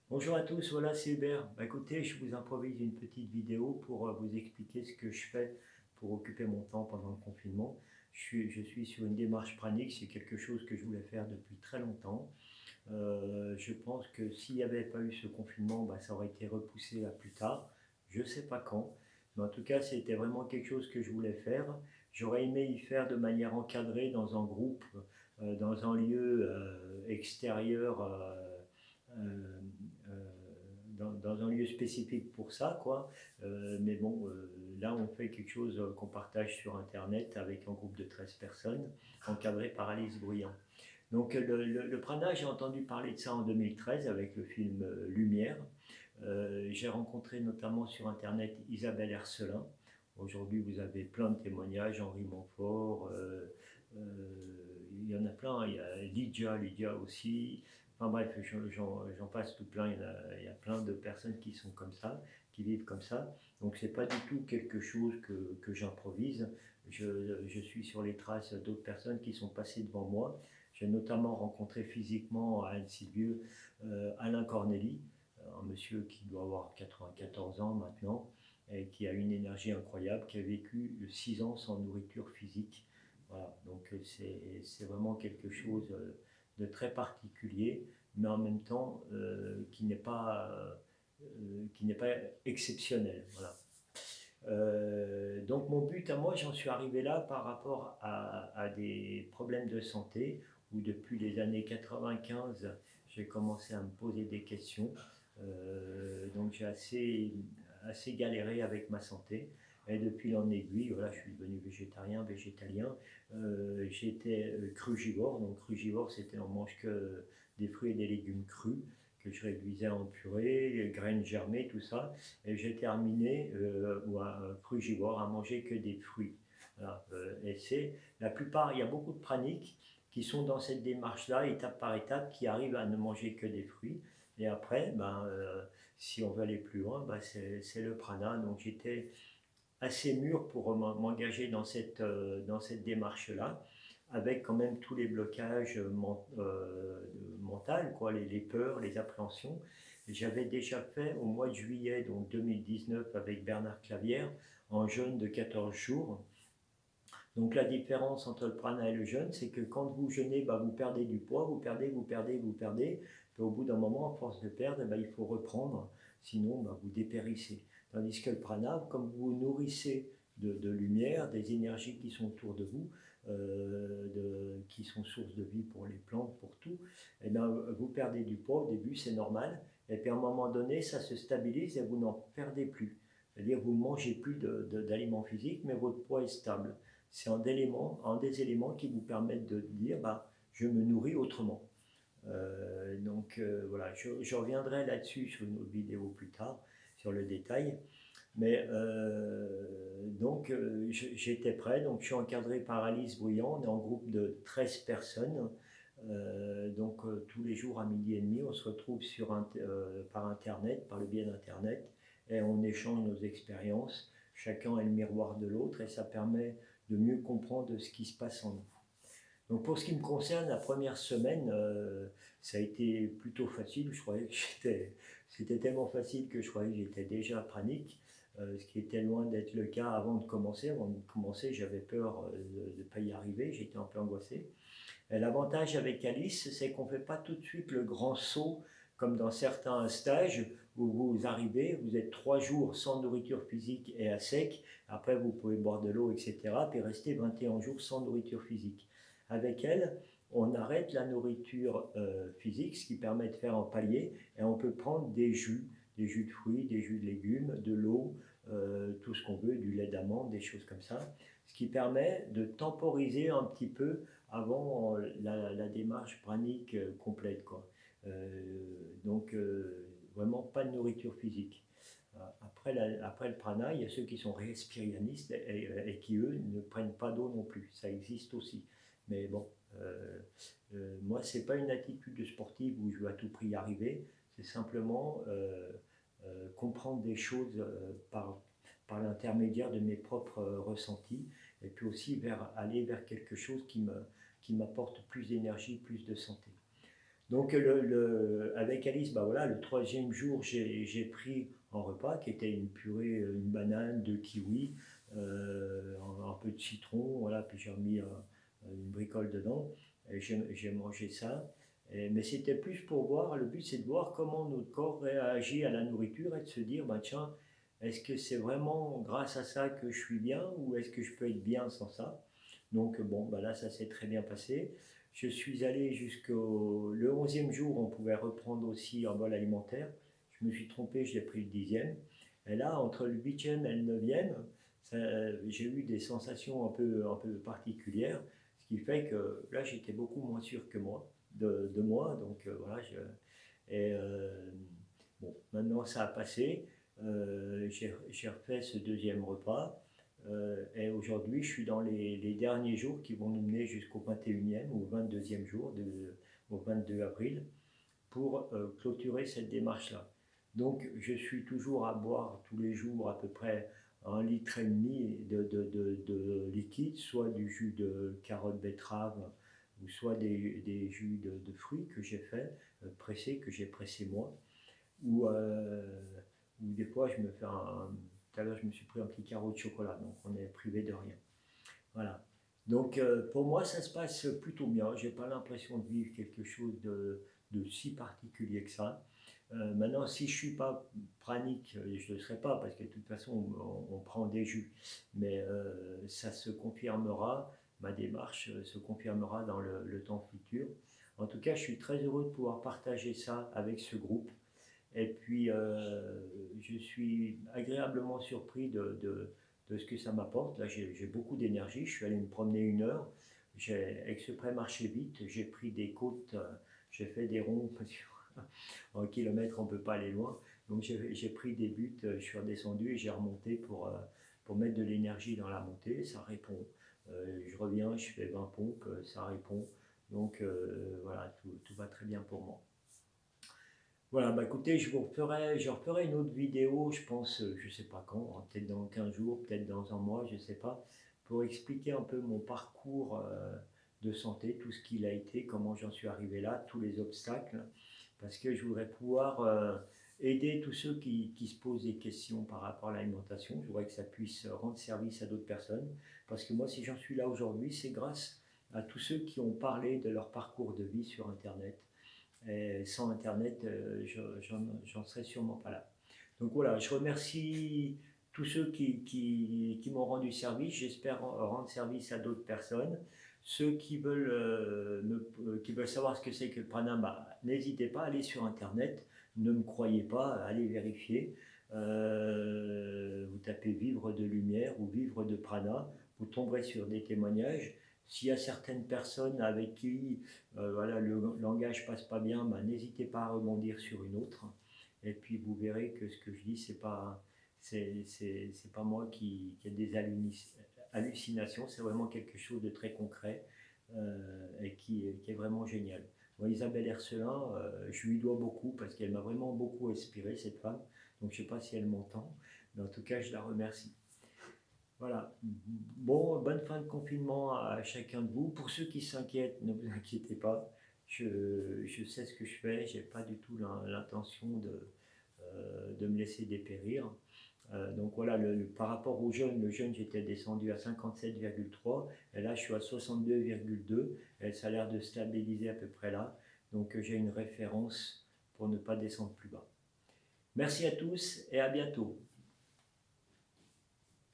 Bonjour à tous, voilà c'est Hubert. Écoutez, je vous improvise une petite vidéo pour vous expliquer ce que je fais pour occuper mon temps pendant le confinement. Je suis sur une démarche pranique, c'est quelque chose que je voulais faire depuis très longtemps. Je pense que s'il n'y avait pas eu ce confinement, ça aurait été repoussé à plus tard. Je ne sais pas quand, mais en tout cas, c'était vraiment quelque chose que je voulais faire. J'aurais aimé y faire de manière encadrée dans un groupe, dans un lieu extérieur, euh, dans un lieu spécifique pour ça, quoi. Mais bon, là, on fait quelque chose qu'on partage sur Internet avec un groupe de 13 personnes, encadré par Alice Bruyant. Donc le prana, j'ai entendu parler de ça en 2013 avec le film Lumière. J'ai rencontré notamment sur Internet Isabelle Hercelin. Aujourd'hui, vous avez plein de témoignages, Henri Montfort, euh, il y en a plein, il y a Lydia aussi. Enfin bref, j'en passe tout plein, il y a plein de personnes qui sont comme ça, qui vivent comme ça. Donc c'est pas du tout quelque chose que j'improvise. Je suis sur les traces d'autres personnes qui sont passées devant moi. J'ai notamment rencontré physiquement à Anne-Sylvieux Alain Corneli, un monsieur qui doit avoir 94 ans maintenant, et qui a une énergie incroyable, qui a vécu 6 ans sans nourriture physique. Voilà, donc c'est vraiment quelque chose de très particulier, mais en même temps qui n'est pas exceptionnel. Voilà. Donc mon but à moi, j'en suis arrivé là par rapport à des problèmes de santé, où depuis les années 95, j'ai commencé à me poser des questions. Donc j'ai assez galéré avec ma santé. Et depuis l'an aiguille, voilà, je suis devenu végétarien, végétalien. J'étais crugivore. Donc crugivore, c'était on mange que des fruits et des légumes crus que je réduisais en purée, graines germées, tout ça. Et j'ai terminé, ou un frugivore, à manger que des fruits. Voilà. Et c'est la plupart, il y a beaucoup de praniques qui sont dans cette démarche-là, étape par étape, qui arrivent à ne manger que des fruits. Et après, si on veut aller plus loin, c'est le prana. Donc j'étais assez mûr pour m'engager dans cette démarche-là, avec quand même tous les blocages mentaux, quoi, les peurs, les appréhensions. J'avais déjà fait au mois de juillet donc 2019 avec Bernard Clavière en jeûne de 14 jours. Donc la différence entre le prana et le jeûne, c'est que quand vous jeûnez, vous perdez du poids, vous perdez, vous perdez, vous perdez. Puis au bout d'un moment, à force de perdre, il faut reprendre, sinon vous dépérissez. Tandis que le prana, comme vous vous nourrissez de lumière, des énergies qui sont autour de vous, qui sont source de vie pour les plantes, pour tout, vous perdez du poids au début, c'est normal. Et puis à un moment donné, ça se stabilise et vous n'en perdez plus. C'est-à-dire que vous ne mangez plus d'aliments physiques, mais votre poids est stable. C'est un des éléments qui vous permettent de dire je me nourris autrement. Voilà, je reviendrai là-dessus sur une autre vidéo plus tard, sur le détail. Mais j'étais prêt, donc je suis encadré par Alice Bruyant, on est en groupe de 13 personnes. Tous les jours à midi et demi, on se retrouve par Internet, par le biais d'Internet, et on échange nos expériences. Chacun est le miroir de l'autre et ça permet de mieux comprendre ce qui se passe en nous. Donc pour ce qui me concerne, la première semaine, ça a été plutôt facile. Je croyais que c'était tellement facile que je croyais que j'étais déjà pranique, ce qui était loin d'être le cas avant de commencer. Avant de commencer, j'avais peur de ne pas y arriver, j'étais un peu angoissé. L'avantage avec Alice, c'est qu'on ne fait pas tout de suite le grand saut comme dans certains stages où vous arrivez, vous êtes 3 jours sans nourriture physique et à sec, après vous pouvez boire de l'eau, etc., puis rester 21 jours sans nourriture physique. Avec elle, on arrête la nourriture physique, ce qui permet de faire un palier, et on peut prendre des jus de fruits, des jus de légumes, de l'eau, tout ce qu'on veut, du lait d'amande, des choses comme ça, ce qui permet de temporiser un petit peu avant la démarche pranique complète, quoi. Vraiment pas de nourriture physique. Après le prana, il y a ceux qui sont respirianistes et qui, eux, ne prennent pas d'eau non plus. Ça existe aussi. Mais bon, moi, c'est pas une attitude de sportive où je veux à tout prix y arriver. C'est simplement comprendre des choses par l'intermédiaire de mes propres ressentis et puis aussi aller vers quelque chose qui m'apporte plus d'énergie, plus de santé. Donc avec Alice, bah voilà, le troisième jour, j'ai pris un repas qui était une purée, une banane, deux kiwis, un peu de citron, voilà, puis j'ai remis une bricole dedans, et j'ai mangé ça. Mais c'était plus pour voir, le but c'est de voir comment notre corps réagit à la nourriture et de se dire, bah tiens, est-ce que c'est vraiment grâce à ça que je suis bien ou est-ce que je peux être bien sans ça? Donc bon, bah là ça s'est très bien passé. Je suis allé jusqu'au le 11e jour, on pouvait reprendre aussi un bol alimentaire. Je me suis trompé, j'ai pris le 10e. Et là, entre le 8e et le 9e, j'ai eu des sensations un peu particulières, ce qui fait que là, j'étais beaucoup moins sûr que moi, de moi. Donc voilà, et bon, maintenant ça a passé. J'ai refait ce deuxième repas. Et aujourd'hui, je suis dans les derniers jours qui vont nous mener jusqu'au 21e ou 22e jour, au 22 avril, pour clôturer cette démarche-là. Donc, je suis toujours à boire tous les jours à peu près 1,5 litre de liquide, soit du jus de carotte betterave, ou soit des jus de fruits que j'ai fait, pressés, que j'ai pressé moi, ou, ou des fois je me fais un. Tout à l'heure, je me suis pris un petit carreau de chocolat, donc on est privé de rien. Voilà. Donc pour moi, ça se passe plutôt bien. J'ai pas l'impression de vivre quelque chose de si particulier que ça. Maintenant, si je suis pas pranique, je ne le serai pas parce que de toute façon, on prend des jus. Mais ça se confirmera, ma démarche se confirmera dans le temps futur. En tout cas, je suis très heureux de pouvoir partager ça avec ce groupe. Et puis, je suis agréablement surpris de ce que ça m'apporte. Là, j'ai beaucoup d'énergie. Je suis allé me promener 1 heure. J'ai exprès marché vite. J'ai pris des côtes. J'ai fait des ronds parce qu'en kilomètre, on ne peut pas aller loin. Donc, j'ai pris des buts. Je suis redescendu et j'ai remonté pour mettre de l'énergie dans la montée. Ça répond. Je reviens, je fais 20 pompes. Ça répond. Donc, voilà, tout va très bien pour moi. Voilà, bah écoutez, je referai une autre vidéo, je pense, je sais pas quand, hein, peut-être dans 15 jours, peut-être dans un mois, je sais pas, pour expliquer un peu mon parcours de santé, tout ce qu'il a été, comment j'en suis arrivé là, tous les obstacles, parce que je voudrais pouvoir aider tous ceux qui se posent des questions par rapport à l'alimentation. Je voudrais que ça puisse rendre service à d'autres personnes, parce que moi, si j'en suis là aujourd'hui, c'est grâce à tous ceux qui ont parlé de leur parcours de vie sur Internet. Et sans Internet, j'en serais sûrement pas là. Donc voilà, je remercie tous ceux qui m'ont rendu service. J'espère rendre service à d'autres personnes. Ceux qui veulent savoir ce que c'est que le prana, bah, n'hésitez pas à aller sur Internet. Ne me croyez pas, allez vérifier. Vous tapez vivre de lumière ou vivre de prana. Vous tomberez sur des témoignages. S'il y a certaines personnes avec qui voilà, le langage passe pas bien, bah, n'hésitez pas à rebondir sur une autre. Et puis vous verrez que ce que je dis, c'est pas moi qui ai des hallucinations, c'est vraiment quelque chose de très concret et qui est vraiment génial. Moi, Isabelle Hercelin, je lui dois beaucoup parce qu'elle m'a vraiment beaucoup inspiré, cette femme. Donc je ne sais pas si elle m'entend, mais en tout cas, je la remercie. Voilà. Bon, bonne fin de confinement à chacun de vous. Pour ceux qui s'inquiètent, ne vous inquiétez pas. Je sais ce que je fais. Je n'ai pas du tout l'intention de me laisser dépérir. Donc voilà, par rapport au jeûne, le jeûne, j'étais descendu à 57,3 et là je suis à 62,2 et ça a l'air de stabiliser à peu près là. Donc j'ai une référence pour ne pas descendre plus bas. Merci à tous et à bientôt.